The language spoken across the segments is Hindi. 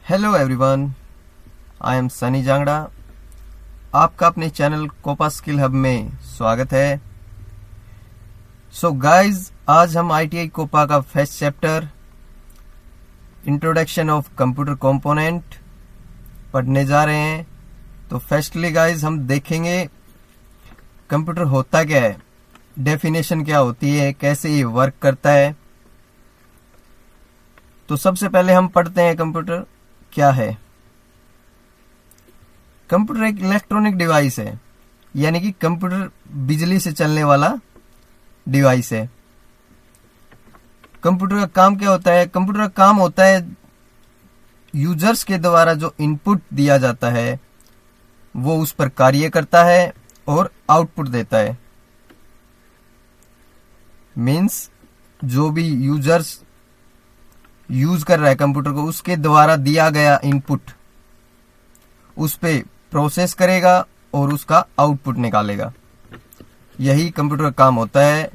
Hello everyone, I am Sunny Jangra. आपका अपने चैनल कोपा स्किल हब में स्वागत है। सो गाइस, आज हम आईटीआई कोपा का first chapter introduction of computer component पढ़ने जा रहे हैं। तो फर्स्टली गाइस, हम देखेंगे कंप्यूटर होता क्या है, डेफिनेशन क्या होती है, कैसे ये वर्क करता है। तो सबसे पहले हम पढ़ते हैं कंप्यूटर क्या है। कंप्यूटर एक इलेक्ट्रॉनिक डिवाइस है, यानी कि कंप्यूटर बिजली से चलने वाला डिवाइस है। कंप्यूटर का काम क्या होता है? कंप्यूटर का काम होता है यूजर्स के द्वारा जो इनपुट दिया जाता है वो उस पर कार्य करता है और आउटपुट देता है। मीन्स जो भी यूजर्स यूज कर रहा है कंप्यूटर को, उसके द्वारा दिया गया इनपुट उस पे प्रोसेस करेगा और उसका आउटपुट निकालेगा। यही कंप्यूटर का काम होता है।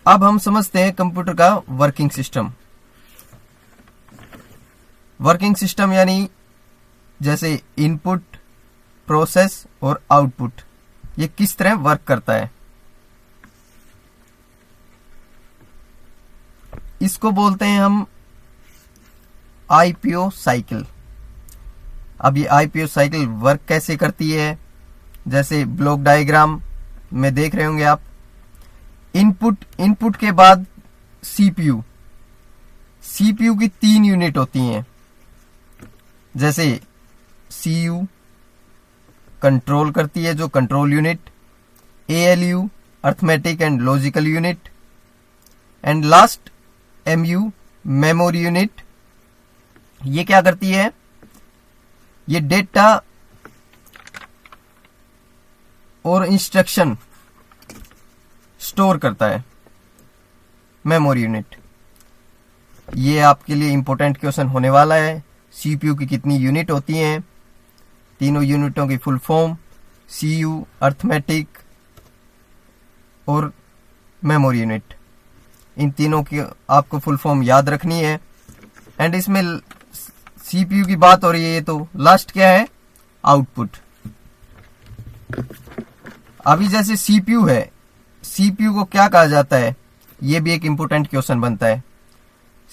अब हम समझते हैं कंप्यूटर का वर्किंग सिस्टम। वर्किंग सिस्टम यानी जैसे इनपुट, प्रोसेस और आउटपुट, ये किस तरह वर्क करता है। इसको बोलते हैं हम आईपीओ साइकिल। अब ये आईपीओ साइकिल वर्क कैसे करती है, जैसे ब्लॉक डायग्राम में देख रहे होंगे आप। इनपुट के बाद सीपीयू की 3 यूनिट होती हैं, जैसे सीयू कंट्रोल करती है, जो control unit, ALU arithmetic and logical unit, and last MU memory unit. ये क्या करती है? ये डेटा और इंस्ट्रक्शन स्टोर करता है। मेमोरी यूनिट, ये आपके लिए इंपॉर्टेंट क्वेश्चन होने वाला है। सीपीयू की कितनी यूनिट होती हैं? तीनों यूनिटों की फुल फॉर्म, सीयू, अर्थमेटिक और मेमोरी यूनिट। इन तीनों की आपको फुल फॉर्म याद रखनी है। एंड इसमें सीपीयू की बात हो रही है, तो लास्ट क्या है? आउटपुट। अभी जैसे सीपीयू है, सीपीयू को क्या कहा जाता है? ये भी एक इंपॉर्टेंट क्वेश्चन बनता है।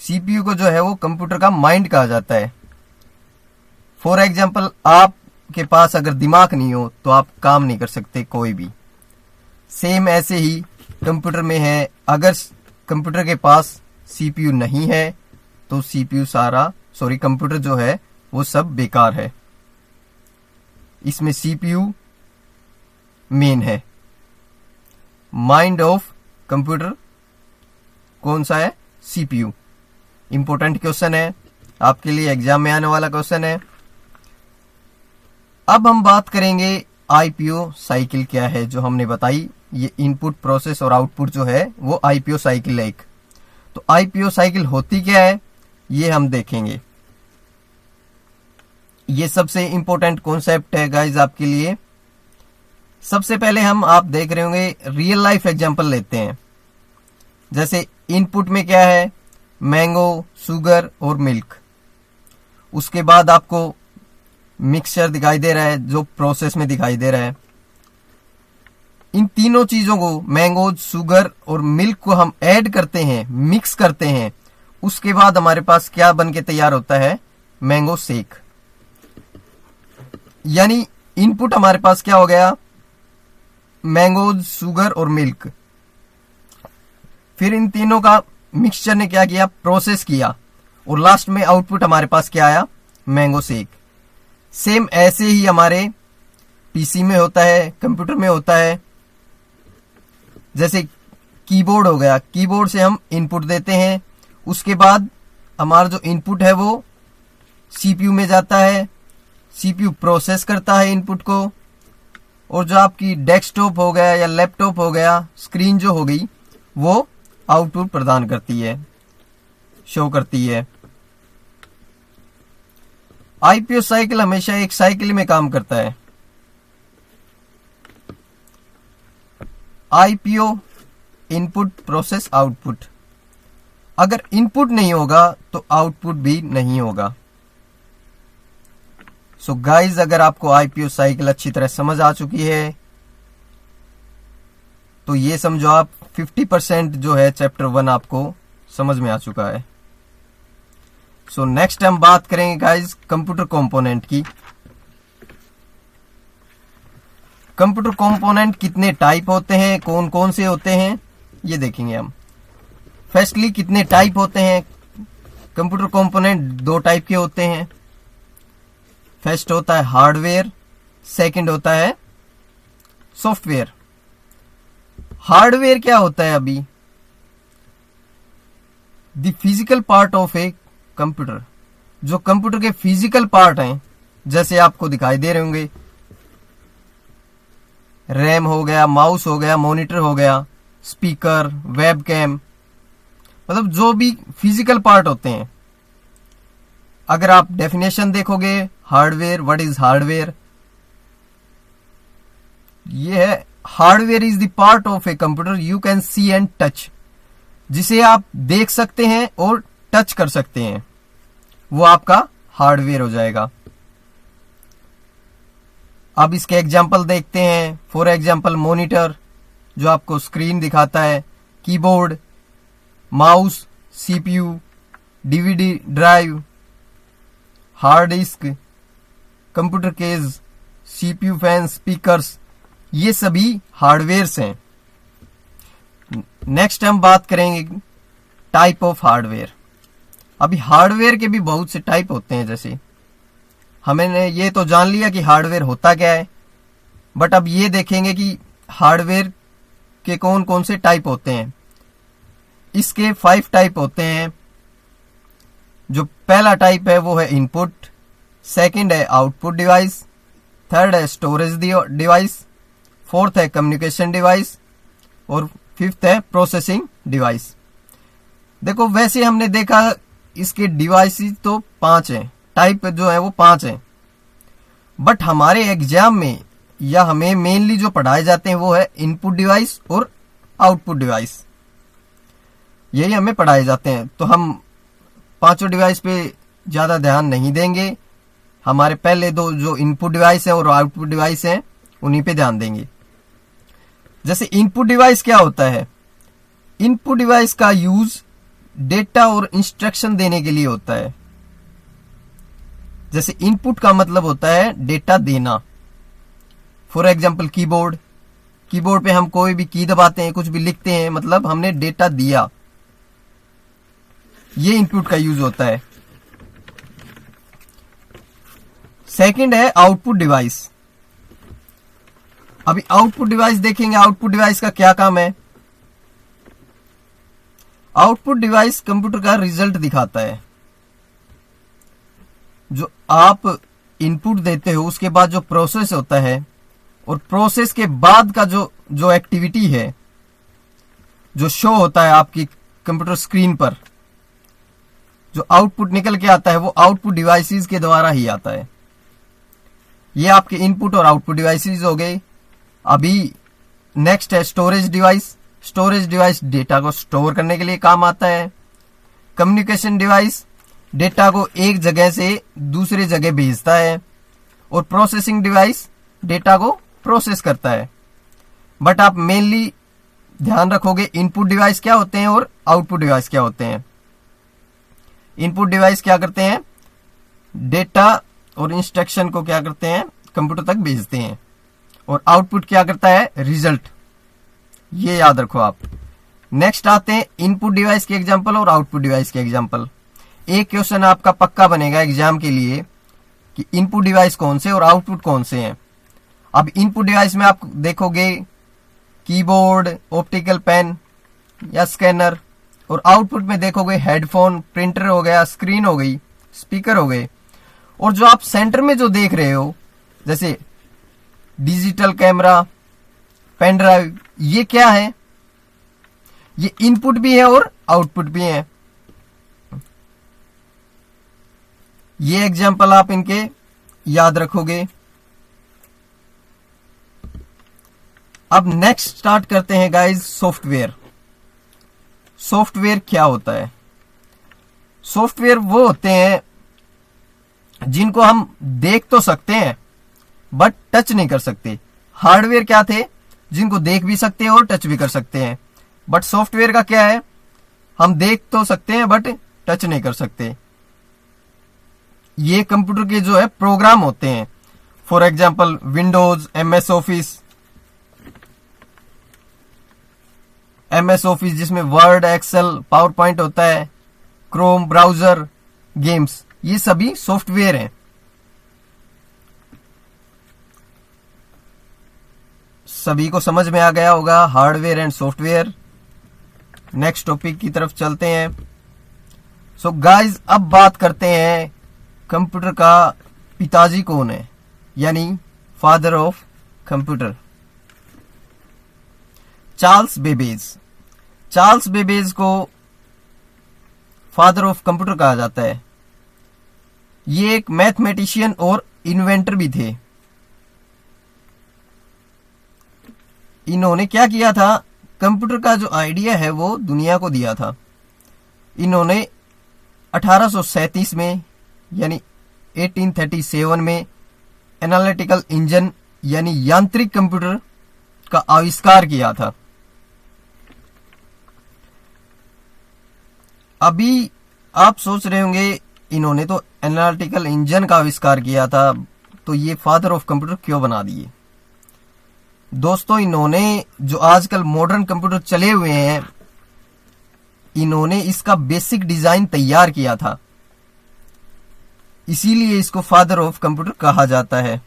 सीपीयू को जो है वो कंप्यूटर का माइंड कहा जाता है। फॉर एग्जाम्पल, आपके पास अगर दिमाग नहीं हो तो आप काम नहीं कर सकते कोई भी। सेम ऐसे ही कंप्यूटर में है, अगर कंप्यूटर के पास सीपीयू नहीं है तो कंप्यूटर जो है वो सब बेकार है। इसमें सीपीयू मेन है। माइंड ऑफ कंप्यूटर कौन सा है? सीपीयू। इंपॉर्टेंट क्वेश्चन है, आपके लिए एग्जाम में आने वाला क्वेश्चन है। अब हम बात करेंगे आईपीओ साइकिल क्या है, जो हमने बताई। ये इनपुट, प्रोसेस और आउटपुट जो है वो आईपीओ साइकिल है एक। तो आईपीओ साइकिल होती क्या है ये हम देखेंगे। ये सबसे इंपॉर्टेंट कॉन्सेप्ट है गाइज आपके लिए। सबसे पहले आप देख रहे होंगे, रियल लाइफ एग्जांपल लेते हैं। जैसे इनपुट में क्या है? मैंगो, शुगर और मिल्क। उसके बाद आपको मिक्सचर दिखाई दे रहा है, जो प्रोसेस में दिखाई दे रहा है। इन तीनों चीजों को, मैंगो, शुगर और मिल्क को हम ऐड करते हैं, मिक्स करते हैं। उसके बाद हमारे पास क्या बन के तैयार होता है? Mango shake. यानी इनपुट हमारे पास क्या हो गया? मैंगो, शुगर और मिल्क। फिर इन तीनों का मिक्सचर ने क्या किया? प्रोसेस किया, और लास्ट में आउटपुट हमारे पास क्या आया? Mango shake. सेम ऐसे ही हमारे पीसी में होता है, कंप्यूटर में होता है। जैसे कीबोर्ड हो गया, कीबोर्ड से हम इनपुट देते हैं, उसके बाद हमारा जो इनपुट है वो सीपीयू में जाता है। सीपीयू प्रोसेस करता है इनपुट को, और जो आपकी डेस्कटॉप हो गया या लैपटॉप हो गया, स्क्रीन जो हो गई, वो आउटपुट प्रदान करती है, शो करती है। आईपीओ साइकिल हमेशा एक साइकिल में काम करता है। IPO input, process, output. अगर इनपुट नहीं होगा तो आउटपुट भी नहीं होगा। सो गाइज, अगर आपको आईपीओ साइकिल अच्छी तरह समझ आ चुकी है तो ये समझो आप 50% जो है चैप्टर 1 आपको समझ में आ चुका है। सो नेक्स्ट हम बात करेंगे गाइज कंप्यूटर कंपोनेंट की। कंप्यूटर कंपोनेंट कितने टाइप होते हैं, कौन कौन से होते हैं, ये देखेंगे हम। फर्स्टली कितने टाइप होते हैं कंप्यूटर कंपोनेंट? 2 टाइप के होते हैं। फर्स्ट होता है हार्डवेयर, सेकंड होता है सॉफ्टवेयर। हार्डवेयर क्या होता है? अभी the physical part of a computer, जो कंप्यूटर के फिजिकल पार्ट हैं, जैसे आपको दिखाई दे रहे होंगे, रैम हो गया, माउस हो गया, मॉनिटर हो गया, स्पीकर, वेबकैम, मतलब जो भी फिजिकल पार्ट होते हैं। अगर आप डेफिनेशन देखोगे हार्डवेयर, व्हाट इज हार्डवेयर? ये है hardware is the part of a computer you can see and touch, जिसे आप देख सकते हैं और टच कर सकते हैं, वो आपका हार्डवेयर हो जाएगा। अब इसके एग्जाम्पल देखते हैं। फॉर एग्जाम्पल मॉनिटर, जो आपको स्क्रीन दिखाता है, keyboard, mouse, CPU, DVD drive, hard disk, computer case, CPU fan, speakers, ये सभी हार्डवेयर्स हैं। नेक्स्ट हम बात करेंगे टाइप ऑफ हार्डवेयर। अभी हार्डवेयर के भी बहुत से टाइप होते हैं। जैसे हमने ये तो जान लिया कि हार्डवेयर होता क्या है, बट अब ये देखेंगे कि हार्डवेयर के कौन कौन से टाइप होते हैं। इसके 5 टाइप होते हैं। जो पहला टाइप है वो है इनपुट, सेकंड है आउटपुट डिवाइस, थर्ड है स्टोरेज डिवाइस, फोर्थ है कम्युनिकेशन डिवाइस और फिफ्थ है प्रोसेसिंग डिवाइस। देखो, वैसे हमने देखा इसके डिवाइसेस तो 5 हैं, टाइप जो है वो 5 हैं, बट हमारे एग्जाम में या हमें मेनली जो पढ़ाए जाते हैं वो है इनपुट डिवाइस और आउटपुट डिवाइस, यही हमें पढ़ाए जाते हैं। तो हम 5 डिवाइस पे ज्यादा ध्यान नहीं देंगे, हमारे पहले 2 जो इनपुट डिवाइस है और आउटपुट डिवाइस है उन्हीं पे ध्यान देंगे। जैसे इनपुट डिवाइस क्या होता है? इनपुट डिवाइस का यूज डेटा और इंस्ट्रक्शन देने के लिए होता है। जैसे इनपुट का मतलब होता है डेटा देना। फॉर एग्जाम्पल कीबोर्ड, कीबोर्ड पे हम कोई भी की दबाते हैं, कुछ भी लिखते हैं, मतलब हमने डेटा दिया, ये इनपुट का यूज होता है। सेकंड है आउटपुट डिवाइस। अभी आउटपुट डिवाइस देखेंगे, आउटपुट डिवाइस का क्या काम है? आउटपुट डिवाइस कंप्यूटर का रिजल्ट दिखाता है। जो आप इनपुट देते हो उसके बाद जो प्रोसेस होता है, और प्रोसेस के बाद का जो एक्टिविटी है, जो शो होता है आपकी कंप्यूटर स्क्रीन पर, जो आउटपुट निकल के आता है वो आउटपुट डिवाइसेस के द्वारा ही आता है। ये आपके इनपुट और आउटपुट डिवाइसेस हो गए। अभी नेक्स्ट है storage device. Storage device data को स्टोर करने के लिए काम आता है। कम्युनिकेशन डिवाइस डेटा को एक जगह से दूसरी जगह भेजता है। और प्रोसेसिंग डिवाइस डेटा को प्रोसेस करता है। बट आप मेनली ध्यान रखोगे इनपुट डिवाइस क्या होते हैं और आउटपुट डिवाइस क्या होते हैं। इनपुट डिवाइस क्या करते हैं? डेटा और इंस्ट्रक्शन को क्या करते हैं? कंप्यूटर तक भेजते हैं। और आउटपुट क्या करता है? रिजल्ट। ये याद रखो आप। नेक्स्ट आते हैं इनपुट डिवाइस के एग्जांपल और आउटपुट डिवाइस के एग्जांपल। एक क्वेश्चन आपका पक्का बनेगा एग्जाम के लिए कि इनपुट डिवाइस कौन से और आउटपुट कौन से हैं। अब इनपुट डिवाइस में आप देखोगे कीबोर्ड, ऑप्टिकल पेन या स्कैनर, और आउटपुट में देखोगे हेडफोन, प्रिंटर हो गया, स्क्रीन हो गई, स्पीकर हो गए। और जो आप सेंटर में जो देख रहे हो जैसे डिजिटल कैमरा, पेन ड्राइव, ये क्या है? ये इनपुट भी है और आउटपुट भी है। ये एग्जांपल आप इनके याद रखोगे। अब नेक्स्ट स्टार्ट करते हैं गाइस सॉफ्टवेयर। सॉफ्टवेयर क्या होता है? सॉफ्टवेयर वो होते हैं जिनको हम देख तो सकते हैं बट टच नहीं कर सकते। हार्डवेयर क्या थे, जिनको देख भी सकते हैं और टच भी कर सकते हैं। बट सॉफ्टवेयर का क्या है, हम देख तो सकते हैं बट टच नहीं कर सकते। ये कंप्यूटर के जो है प्रोग्राम होते हैं। For example Windows, MS office जिसमें वर्ड, एक्सेल, पावर पॉइंट होता है, क्रोम ब्राउजर, गेम्स, ये सभी सॉफ्टवेयर हैं। सभी को समझ में आ गया होगा hardware and software. Next topic की तरफ चलते हैं। सो गाइस, अब बात करते हैं कंप्यूटर का पिताजी कौन है, यानी father of computer. Charles Babbage. Charles Babbage को फादर ऑफ कंप्यूटर कहा जाता है। ये एक मैथमेटिशियन और इन्वेंटर भी थे। इन्होंने क्या किया था, कंप्यूटर का जो आइडिया है वो दुनिया को दिया था। इन्होंने 1837 में यानी 1837 में एनालिटिकल इंजन यानी यांत्रिक कंप्यूटर का आविष्कार किया था। अभी आप सोच रहे होंगे इन्होंने तो एनालिटिकल इंजन का आविष्कार किया था, तो ये फादर ऑफ कंप्यूटर क्यों बना दिए। दोस्तों, इन्होंने जो आजकल मॉडर्न कंप्यूटर चले हुए हैं, इन्होंने इसका बेसिक डिजाइन तैयार किया था, इसीलिए इसको फादर ऑफ कंप्यूटर कहा जाता है।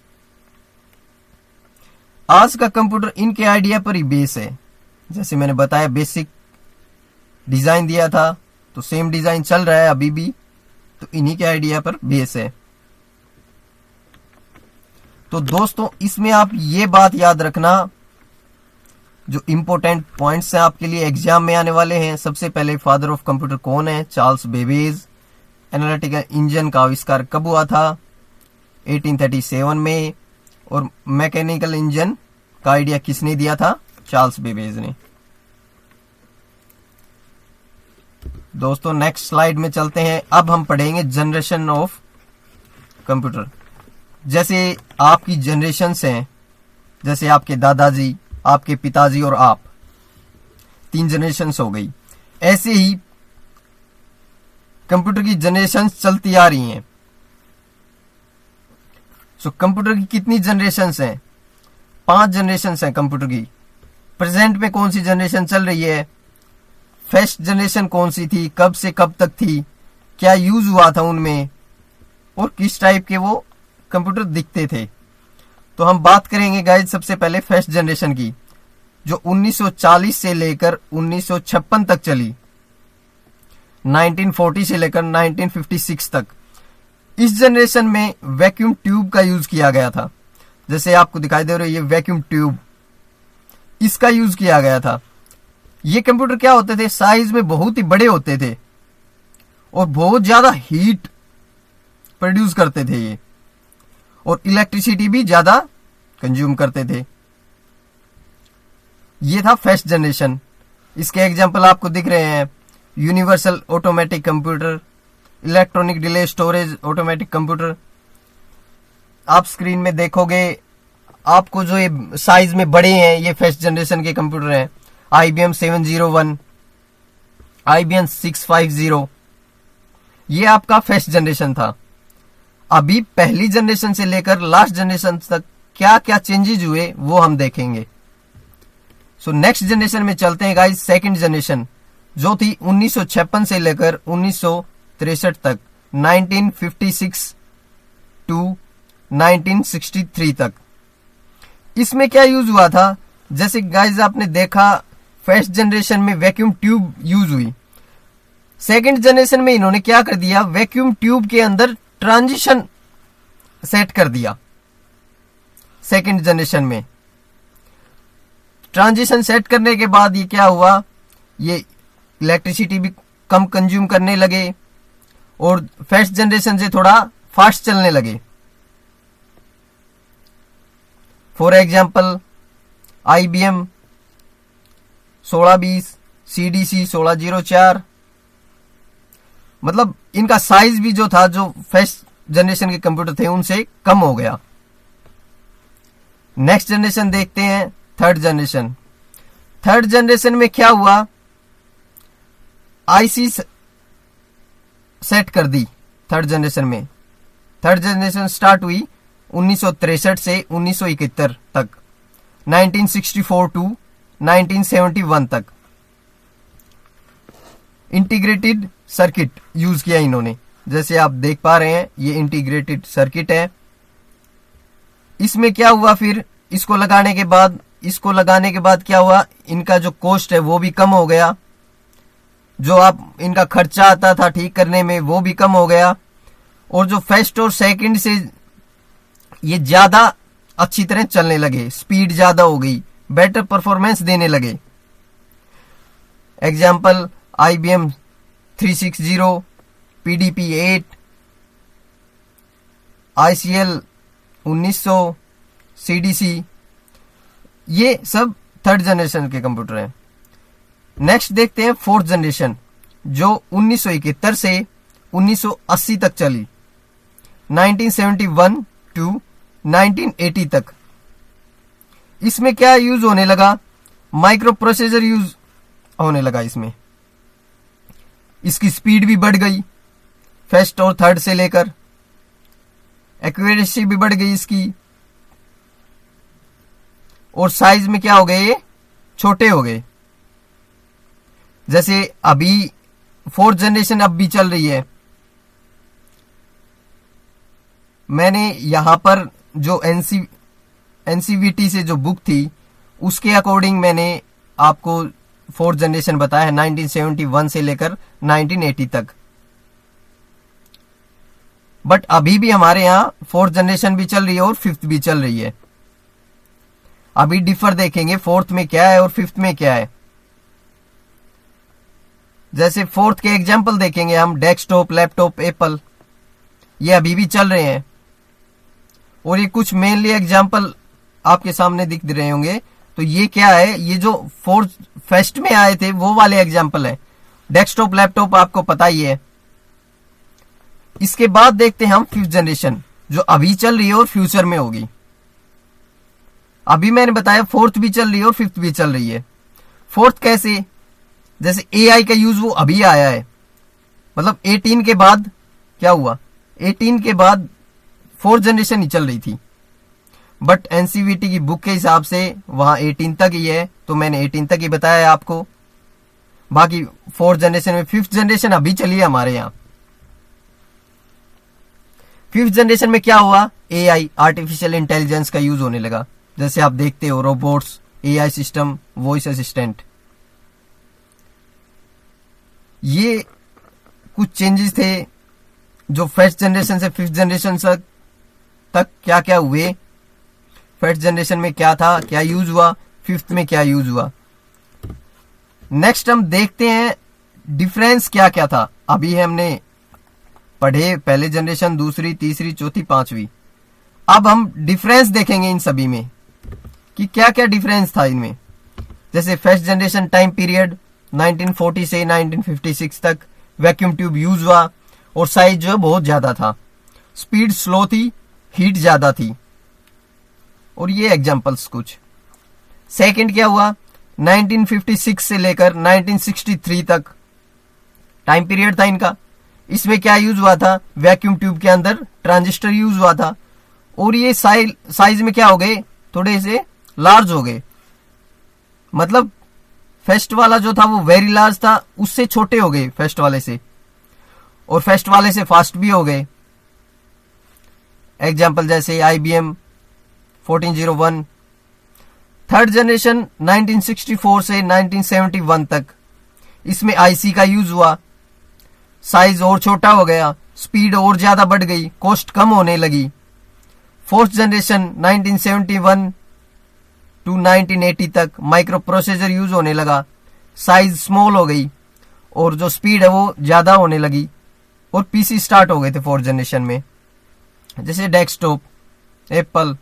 आज का कंप्यूटर इनके आइडिया पर ही बेस है। जैसे मैंने बताया बेसिक डिजाइन दिया था, तो सेम डिजाइन चल रहा है अभी भी, तो इन्हीं के आइडिया पर बेस है। तो दोस्तों, इसमें आप ये बात याद रखना, जो इंपॉर्टेंट पॉइंट्स हैं आपके लिए एग्जाम में आने वाले हैं। सबसे पहले फादर ऑफ कंप्यूटर कौन है, चार्ल्स बेबेज। एनालिटिकल इंजन का आविष्कार कब हुआ था, 1837 में। और मैकेनिकल इंजन का आइडिया किसने दिया था, चार्ल्स बेबेज ने। दोस्तों, नेक्स्ट स्लाइड में चलते हैं। अब हम पढ़ेंगे जनरेशन ऑफ कंप्यूटर। जैसे आपकी जनरेशन्स हैं, जैसे आपके दादाजी, आपके पिताजी और आप, 3 जनरेशन्स हो गई। ऐसे ही कंप्यूटर की जनरेशन्स चलती आ रही हैं। सो कंप्यूटर की कितनी जनरेशन्स हैं, 5 जनरेशन्स हैं कंप्यूटर की। प्रेजेंट में कौन सी जनरेशन चल रही है, फर्स्ट जनरेशन कौन सी थी, कब से कब तक थी, क्या यूज हुआ था उनमें, और किस टाइप के वो कंप्यूटर दिखते थे। तो हम बात करेंगे गाइज सबसे पहले फर्स्ट जनरेशन की, जो 1940 से लेकर 1956 तक चली, 1940 से लेकर 1956 तक। इस जनरेशन में वैक्यूम ट्यूब का यूज किया गया था। जैसे आपको दिखाई दे रहा है ये वैक्यूम ट्यूब, इसका यूज किया गया था। ये कंप्यूटर क्या होते थे, साइज में बहुत ही बड़े होते थे और बहुत ज्यादा हीट प्रोड्यूस करते थे ये, और इलेक्ट्रिसिटी भी ज्यादा कंज्यूम करते थे। ये था फर्स्ट जनरेशन। इसके एग्जांपल आपको दिख रहे हैं, universal automatic computer, electronic delay storage automatic computer. आप स्क्रीन में देखोगे, आपको जो ये साइज में बड़े हैं ये फर्स्ट जनरेशन के कंप्यूटर हैं। IBM 701, IBM 650, ये आपका फर्स्ट जनरेशन था। अभी पहली जनरेशन से लेकर लास्ट जनरेशन तक क्या क्या चेंजेस हुए वो हम देखेंगे। सो नेक्स्ट जनरेशन में चलते हैं गाइस, सेकंड जनरेशन, जो थी 1956 से लेकर 1963 तक, 1956 टू 1963 तक। इसमें क्या यूज हुआ था, जैसे गाइस आपने देखा फर्स्ट जनरेशन में वैक्यूम ट्यूब यूज हुई। सेकंड जनरेशन में इन्होंने क्या कर दिया, वैक्यूम ट्यूब के अंदर ट्रांजिशन सेट कर दिया। सेकंड जनरेशन में ट्रांजिशन सेट करने के बाद ये क्या हुआ, ये इलेक्ट्रिसिटी भी कम कंज्यूम करने लगे और फर्स्ट जनरेशन से थोड़ा फास्ट चलने लगे। फॉर एग्जाम्पल IBM 1620, CDC 1604, मतलब इनका साइज भी जो था, जो फर्स्ट जनरेशन के कंप्यूटर थे उनसे कम हो गया। नेक्स्ट जनरेशन देखते हैं, थर्ड जनरेशन। थर्ड जनरेशन में क्या हुआ, आईसी सेट कर दी थर्ड जनरेशन में। थर्ड जनरेशन स्टार्ट हुई 1963 से 1971 तक, 1964 टू 1971 तक। इंटीग्रेटेड सर्किट यूज किया इन्होंने, जैसे आप देख पा रहे हैं ये इंटीग्रेटेड सर्किट है। इसमें क्या हुआ, फिर इसको लगाने के बाद क्या हुआ, इनका जो कॉस्ट है वो भी कम हो गया, जो आप इनका खर्चा आता था ठीक करने में वो भी कम हो गया, और जो फर्स्ट और सेकंड से ये ज्यादा अच्छी तरह चलने लगे, स्पीड ज्यादा हो गई, बेटर परफॉर्मेंस देने लगे। Example IBM 360, PDP 8, ICL 1900, CDC, ये सब थर्ड जनरेशन के कंप्यूटर हैं। नेक्स्ट देखते हैं फोर्थ जनरेशन, जो 1971 से 1980 तक चली, 1971 टू 1980 तक। इसमें क्या यूज होने लगा, माइक्रो प्रोसेसर यूज होने लगा। इसकी स्पीड भी बढ़ गई फर्स्ट और थर्ड से लेकर, एक्यूरेसी भी बढ़ गई इसकी, और साइज में क्या हो गए, ये छोटे हो गए। जैसे अभी फोर्थ जनरेशन अब भी चल रही है, मैंने यहां पर जो एनसीवीटी से जो बुक थी उसके अकॉर्डिंग मैंने आपको फोर्थ जनरेशन बताया है, 1971 से लेकर 1980 तक। बट अभी भी हमारे यहां फोर्थ जनरेशन भी चल रही है और फिफ्थ भी चल रही है। अभी डिफर देखेंगे फोर्थ में क्या है और फिफ्थ में क्या है। जैसे फोर्थ के एग्जाम्पल देखेंगे हम, डेस्कटॉप, लैपटॉप, एप्पल, ये अभी भी चल रहे हैं। और ये कुछ मेनली एग्जाम्पल आपके सामने दिख रहे होंगे। तो ये क्या है, ये जो फोर्थ फर्स्ट में आए थे वो वाले एग्जाम्पल है। डेस्कटॉप, लैपटॉप आपको पता ही है। इसके बाद देखते हैं हम फिफ्थ जनरेशन, जो अभी चल रही है और फ्यूचर में होगी। अभी मैंने बताया फोर्थ भी चल रही है और फिफ्थ भी चल रही है। फोर्थ कैसे, जैसे AI का यूज वो अभी आया है, मतलब 18 के बाद क्या हुआ, 18 के बाद फोर्थ जनरेशन ही चल रही थी। बट एनसीवीटी की बुक के हिसाब से वहां 18 तक ही है, तो मैंने 18 तक ही बताया है आपको। बाकी फोर्थ जनरेशन में, फिफ्थ जनरेशन अभी चली है हमारे यहां। फिफ्थ जनरेशन में क्या हुआ, AI, आर्टिफिशियल इंटेलिजेंस का यूज होने लगा। जैसे आप देखते हो robots, AI system, voice assistant, ये कुछ चेंजेस थे जो फर्स्ट जनरेशन से फिफ्थ जनरेशन तक क्या क्या हुए। फर्स्ट जनरेशन में क्या था, क्या यूज हुआ, फिफ्थ में क्या यूज हुआ। नेक्स्ट हम देखते हैं डिफरेंस क्या क्या था। अभी हमने पढ़े पहले जनरेशन, दूसरी, तीसरी, चौथी, पांचवी। अब हम डिफरेंस देखेंगे इन सभी में कि क्या क्या डिफरेंस था इनमें। जैसे फर्स्ट जनरेशन टाइम पीरियड 1940 से 1956 तक वैक्यूम ट्यूब यूज हुआ और साइज जो है बहुत ज्यादा था, स्पीड स्लो थी, हीट ज्यादा थी, और ये एग्जांपल्स कुछ। सेकंड क्या हुआ, 1956 से लेकर 1963 तक टाइम पीरियड था इनका। इसमें क्या यूज हुआ था, वैक्यूम ट्यूब के अंदर ट्रांजिस्टर यूज हुआ था, और ये साइज में क्या हो गए, थोड़े से लार्ज हो गए। मतलब फर्स्ट वाला जो था वो वेरी लार्ज था, उससे छोटे हो गए फर्स्ट वाले से, और फर्स्ट वाले से फास्ट भी हो गए। एग्जाम्पल जैसे IBM 1401। थर्ड जनरेशन 1964 से 1971 तक, इसमें IC का यूज हुआ, साइज और छोटा हो गया, स्पीड और ज्यादा बढ़ गई, कॉस्ट कम होने लगी। फोर्थ जनरेशन 1971 टू 1980 तक माइक्रो प्रोसेसर यूज होने लगा, साइज स्मॉल हो गई और जो स्पीड है वो ज्यादा होने लगी, और PC स्टार्ट हो गए थे फोर्थ जनरेशन में, जैसे डेस्कटॉप, एप्पल।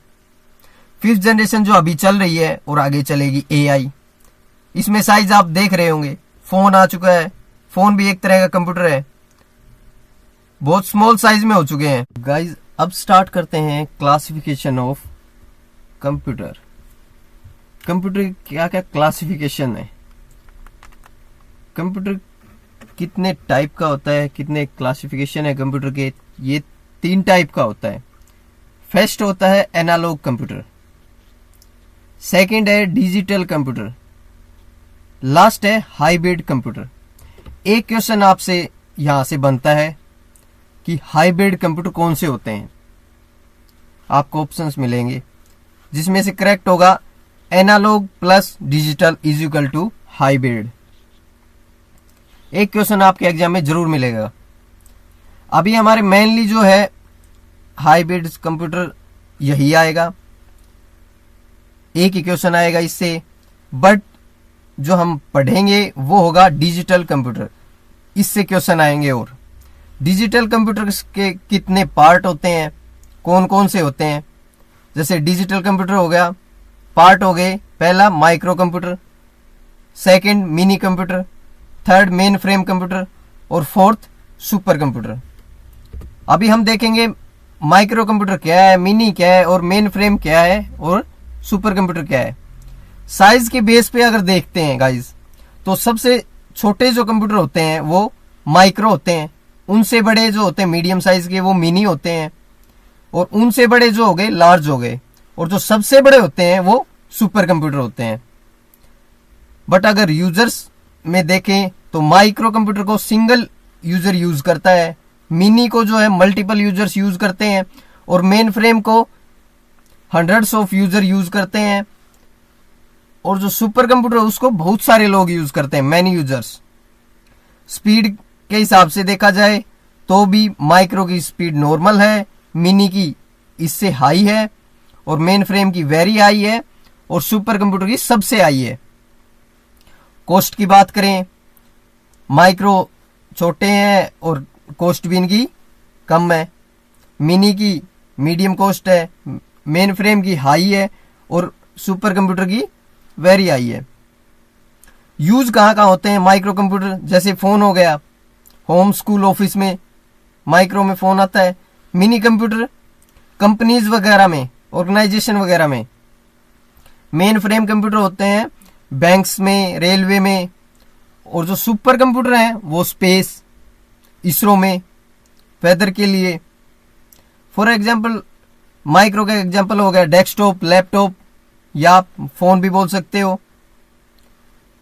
फिफ्थ जनरेशन जो अभी चल रही है और आगे चलेगी AI। इसमें साइज आप देख रहे होंगे, फोन आ चुका है, फोन भी एक तरह का कंप्यूटर है, बहुत स्मॉल साइज में हो चुके हैं। गाइज अब स्टार्ट करते हैं क्लासिफिकेशन ऑफ कंप्यूटर। कंप्यूटर की क्या क्या क्लासिफिकेशन है, कंप्यूटर कितने टाइप का होता है, कितने क्लासिफिकेशन है कंप्यूटर के, ये 3 टाइप का होता है। फर्स्ट होता है एनालॉग कंप्यूटर, सेकंड है डिजिटल कंप्यूटर, लास्ट है हाइब्रिड कंप्यूटर। एक क्वेश्चन आपसे यहां से बनता है कि हाइब्रिड कंप्यूटर कौन से होते हैं। आपको ऑप्शंस मिलेंगे जिसमें से करेक्ट होगा analog plus digital is equal to hybrid. एक क्वेश्चन आपके एग्जाम में जरूर मिलेगा। अभी हमारे मेनली जो है हाइब्रिड कंप्यूटर यही आएगा, एक ही क्वेश्चन आएगा इससे, बट जो हम पढ़ेंगे वो होगा डिजिटल कंप्यूटर, इससे क्वेश्चन आएंगे। और डिजिटल कंप्यूटर के कितने पार्ट होते हैं, कौन कौन से होते हैं, जैसे डिजिटल कंप्यूटर हो गया, पार्ट हो गए, पहला micro computer, second mini computer, third main frame computer और फोर्थ सुपर कंप्यूटर। अभी हम देखेंगे माइक्रो कंप्यूटर क्या है, मिनी क्या है और मेन फ्रेम क्या है और सुपर कंप्यूटर क्या है। साइज के बेस पे अगर देखते हैं गाइज, तो सबसे छोटे जो कंप्यूटर होते हैं वो माइक्रो होते हैं, उनसे बड़े जो होते हैं मीडियम साइज के वो मिनी होते हैं, और उनसे बड़े जो हो गए लार्ज हो गए, और जो सबसे बड़े होते हैं वो सुपर कंप्यूटर होते हैं। बट अगर यूजर्स में देखें तो माइक्रो कंप्यूटर को सिंगल यूजर यूज करता है, मिनी को जो है मल्टीपल यूजर्स यूज करते हैं, और मेन फ्रेम को हंड्रेड्स ऑफ यूजर यूज करते हैं, और जो सुपर कंप्यूटर उसको बहुत सारे लोग यूज करते हैं, मैनी यूजर्स। स्पीड के हिसाब से देखा जाए तो भी माइक्रो की स्पीड नॉर्मल है, मिनी की इससे हाई है, और मेन फ्रेम की वेरी हाई है, और सुपर कंप्यूटर की सबसे हाई है। कॉस्ट की बात करें, माइक्रो छोटे हैं और कॉस्ट भी इनकी कम है, मिनी की मीडियम कॉस्ट है, मेन फ्रेम की हाई है, और सुपर कंप्यूटर की वेरी हाई है। यूज कहाँ कहाँ होते हैं माइक्रो कंप्यूटर, जैसे फोन हो गया, होम स्कूल ऑफिस में माइक्रो में फोन आता है। मिनी कंप्यूटर कंपनीज वगैरह में, ऑर्गेनाइजेशन वगैरह में। मेन फ्रेम कंप्यूटर होते हैं बैंक्स में, रेलवे में, और जो सुपर कंप्यूटर हैं वो स्पेस, इसरो में, वेदर के लिए। फॉर एग्जांपल माइक्रो का एग्जांपल हो गया डेस्कटॉप, लैपटॉप, या आप फोन भी बोल सकते हो।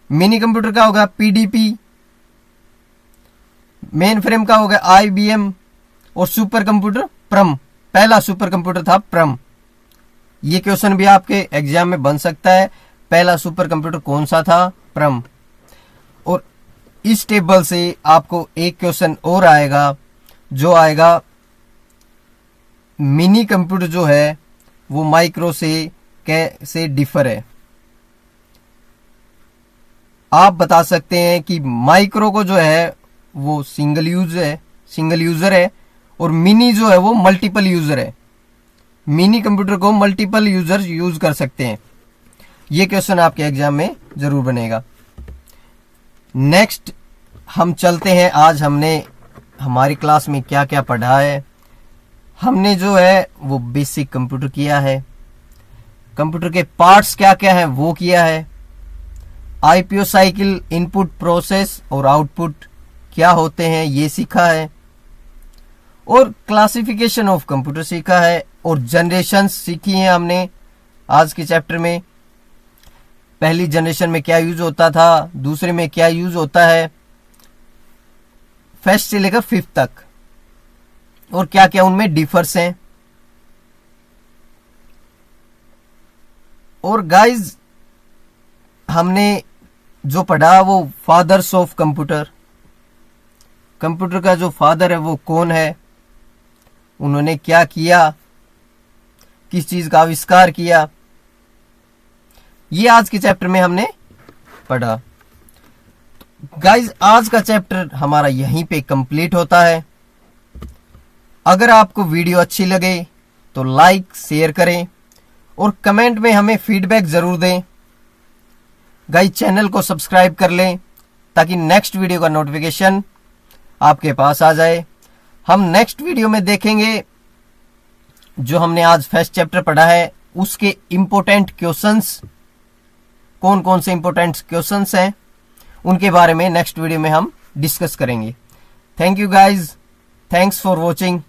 मिनी कंप्यूटर का होगा पीडीपी, मेन फ्रेम का होगा आईबीएम, और सुपर कंप्यूटर प्रम, पहला सुपर कंप्यूटर था प्रम। ये क्वेश्चन भी आपके एग्जाम में बन सकता है, पहला सुपर कंप्यूटर कौन सा था, प्रम। और इस टेबल से आपको एक क्वेश्चन और आएगा, जो आएगा मिनी कंप्यूटर जो है वो माइक्रो से कैसे डिफर है। आप बता सकते हैं कि माइक्रो को जो है वो सिंगल यूजर है, और मिनी जो है वो मल्टीपल यूजर है। मिनी कंप्यूटर को मल्टीपल यूजर यूज कर सकते हैं। ये क्वेश्चन आपके एग्जाम में जरूर बनेगा। नेक्स्ट हम चलते हैं, आज हमने हमारी क्लास में क्या क्या पढ़ा है। हमने जो है वो बेसिक कंप्यूटर किया है, कंप्यूटर के पार्ट्स क्या क्या है वो किया है, आईपीओ साइकिल, इनपुट प्रोसेस और आउटपुट क्या होते हैं ये सीखा है, और क्लासिफिकेशन ऑफ कंप्यूटर सीखा है, और जनरेशन सीखी है हमने आज के चैप्टर में। पहली जनरेशन में क्या यूज होता था, दूसरे में क्या यूज होता है, फर्स्ट से लेकर 5th तक, और क्या क्या उनमें डिफर्स हैं। और गाइज हमने जो पढ़ा वो फादर्स ऑफ कंप्यूटर, कंप्यूटर का जो फादर है वो कौन है, उन्होंने क्या किया, किस चीज का आविष्कार किया, ये आज के चैप्टर में हमने पढ़ा। गाइज आज का चैप्टर हमारा यहीं पे कंप्लीट होता है। अगर आपको वीडियो अच्छी लगे तो लाइक शेयर करें, और कमेंट में हमें फीडबैक जरूर दें। गाइज चैनल को सब्सक्राइब कर लें ताकि नेक्स्ट वीडियो का नोटिफिकेशन आपके पास आ जाए। हम नेक्स्ट वीडियो में देखेंगे जो हमने आज फर्स्ट चैप्टर पढ़ा है उसके इंपोर्टेंट क्वेश्चंस, कौन कौन से इंपोर्टेंट क्वेश्चंस हैं उनके बारे में नेक्स्ट वीडियो में हम डिस्कस करेंगे। Thank you guys, thanks for watching.